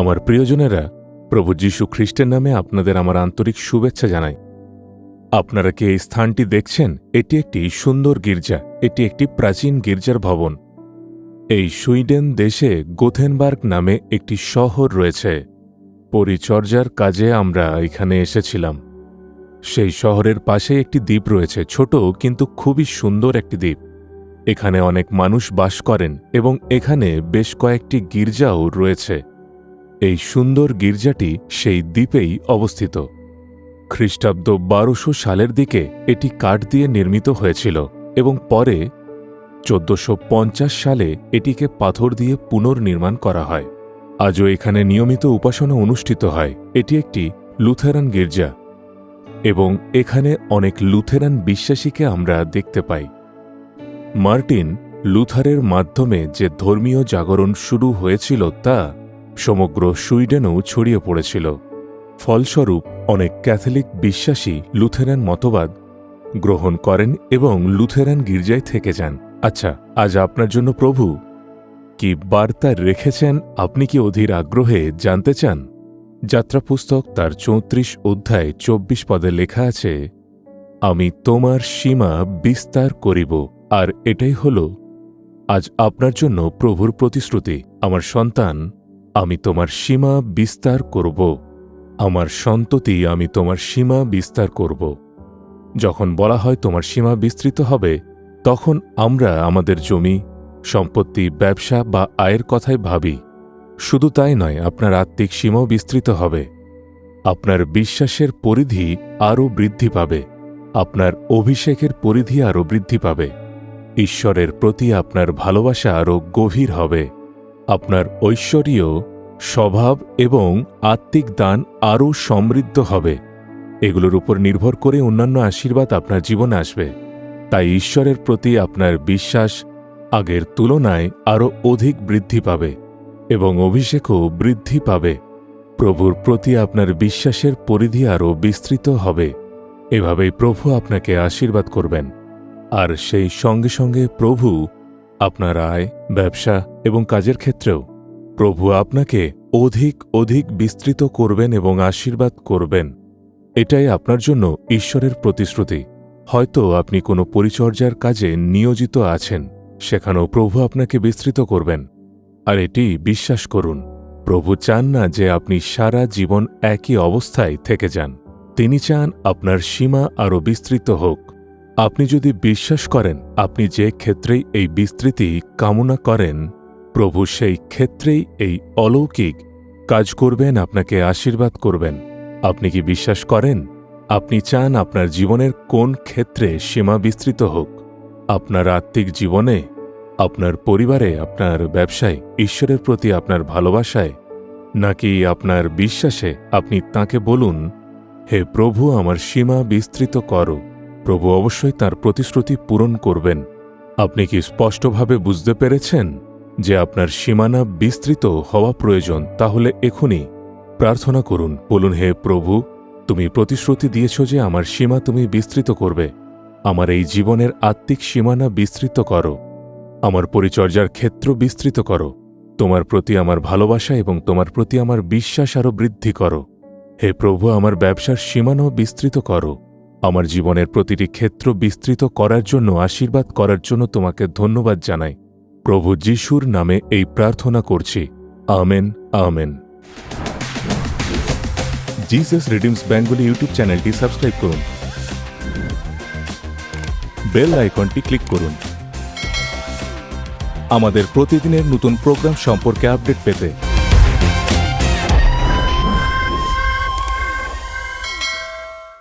আমার প্রিয়জনেরা, প্রভু যীশু খ্রিস্টের নামে আপনাদের আমার আন্তরিক শুভেচ্ছা জানাই। আপনারা কি এই স্থানটি দেখছেন? এটি একটি সুন্দর গির্জা। এটি একটি প্রাচীন গির্জার ভবন। এই সুইডেন দেশে গোথেনবার্গ নামে একটি শহর রয়েছে। পরিচর্যার কাজে আমরা এখানে এসেছিলাম। সেই শহরের পাশে একটি দ্বীপ রয়েছে, ছোট কিন্তু খুবই সুন্দর একটি দ্বীপ। এখানে অনেক মানুষ বাস করেন এবং এখানে বেশ কয়েকটি গির্জাও রয়েছে। এই সুন্দর গির্জাটি সেই দ্বীপেই অবস্থিত। খ্রিস্টাব্দ 1200 সালের দিকে এটি কাঠ দিয়ে নির্মিত হয়েছিল এবং পরে 1450 সালে এটিকে পাথর দিয়ে পুনর্নির্মাণ করা হয়। আজও এখানে নিয়মিত উপাসনা অনুষ্ঠিত হয়। এটি একটি লুথেরান গির্জা এবং এখানে অনেক লুথেরান বিশ্বাসীকে আমরা দেখতে পাই। মার্টিন লুথারের মাধ্যমে যে ধর্মীয় জাগরণ শুরু হয়েছিল তা সমগ্র সুইডেনেও ছড়িয়ে পড়েছিল। ফলস্বরূপ অনেক ক্যাথলিক বিশ্বাসী লুথেরান মতবাদ গ্রহণ করেন এবং লুথেরান গির্জায় থেকে যান। আচ্ছা, আজ আপনার জন্য প্রভু কি বার্তা রেখেছেন আপনি কি অধীর আগ্রহে জানতে চান? যাত্রা পুস্তক তার 34 অধ্যায় 24 পদে লেখা আছে, আমি তোমার সীমা বিস্তার করিব। আর এটাই হল আজ আপনার জন্য প্রভুর প্রতিশ্রুতি। আমার সন্তান, আমি তোমার সীমা বিস্তার করব। আমার সন্ততি, আমি তোমার সীমা বিস্তার করব। যখন বলা হয় তোমার সীমা বিস্তৃত হবে, তখন আমরা আমাদের জমি, সম্পত্তি, ব্যবসা বা আয়ের কথাই ভাবি। শুধু তাই নয়, আপনার আত্মিক সীমাও বিস্তৃত হবে। আপনার বিশ্বাসের পরিধি আরও বৃদ্ধি পাবে। আপনার অভিষেকের পরিধি আরও বৃদ্ধি পাবে। ঈশ্বরের প্রতি আপনার ভালোবাসা আরও গভীর হবে। আপনার ঐশ্বর্য, স্বভাব এবং আত্মিক দান আরও সমৃদ্ধ হবে। এগুলোর উপর নির্ভর করে অন্যান্য আশীর্বাদ আপনার জীবনে আসবে। তাই ঈশ্বরের প্রতি আপনার বিশ্বাস আগের তুলনায় আরও অধিক বৃদ্ধি পাবে এবং অভিষেকও বৃদ্ধি পাবে। প্রভুর প্রতি আপনার বিশ্বাসের পরিধি আরও বিস্তৃত হবে। এভাবেই প্রভু আপনাকে আশীর্বাদ করবেন। আর সেই সঙ্গে সঙ্গে প্রভু আপনার আয়, ব্যবসা এবং কাজের ক্ষেত্রেও প্রভু আপনাকে অধিক অধিক বিস্তৃত করবেন এবং আশীর্বাদ করবেন। এটাই আপনার জন্য ঈশ্বরের প্রতিশ্রুতি। হয়তো আপনি কোনো পরিচর্যার কাজে নিয়োজিত আছেন, সেখানেও প্রভু আপনাকে বিস্তৃত করবেন। আর এটি বিশ্বাস করুন, প্রভু চান না যে আপনি সারা জীবন একই অবস্থায় থেকে যান। তিনি চান আপনার সীমা আরও বিস্তৃত হোক। আপনি যদি বিশ্বাস করেন, আপনি যে ক্ষেত্রেই এই বিস্তৃতি কামনা করেন, প্রভু সেই ক্ষেত্রেই এই অলৌকিক কাজ করবেন, আপনাকে আশীর্বাদ করবেন। আপনি কি বিশ্বাস করেন? আপনি চান আপনার জীবনের কোন ক্ষেত্রে সীমা বিস্তৃত হোক? আপনার আত্মিক জীবনে, আপনার পরিবারে, আপনার ব্যবসায়, ঈশ্বরের প্রতি আপনার ভালোবাসায়, নাকি আপনার বিশ্বাসে? আপনি তাঁকে বলুন, হে প্রভু, আমার সীমা বিস্তৃত করো। প্রভু অবশ্যই তাঁর প্রতিশ্রুতি পূরণ করবেন। আপনি কি স্পষ্টভাবে বুঝতে পেরেছেন যে আপনার সীমানা বিস্তৃত হওয়া প্রয়োজন? তাহলে এখনই প্রার্থনা করুন, বলুন, হে প্রভু, তুমি প্রতিশ্রুতি দিয়েছ যে আমার সীমা তুমি বিস্তৃত করবে। আমার এই জীবনের আত্মিক সীমানা বিস্তৃত করো। আমার পরিচর্যার ক্ষেত্র বিস্তৃত করো। তোমার প্রতি আমার ভালোবাসা এবং তোমার প্রতি আমার বিশ্বাস আরও বৃদ্ধি করো। হে প্রভু, আমার ব্যবসার সীমানাও বিস্তৃত করো। আমার জীবনের প্রতিটি ক্ষেত্র বিস্তৃত করার জন্য, আশীর্বাদ করার জন্য তোমাকে ধন্যবাদ জানাই। প্রভু যিশুর নামে এই প্রার্থনা করছি। Amen, amen. Jesus redeems Bengali YouTube চ্যানেলটি সাবস্ক্রাইব করুন। বেল আইকনটি ক্লিক করুন আমাদের প্রতিদিনের নতুন প্রোগ্রাম সম্পর্কে আপডেট পেতে।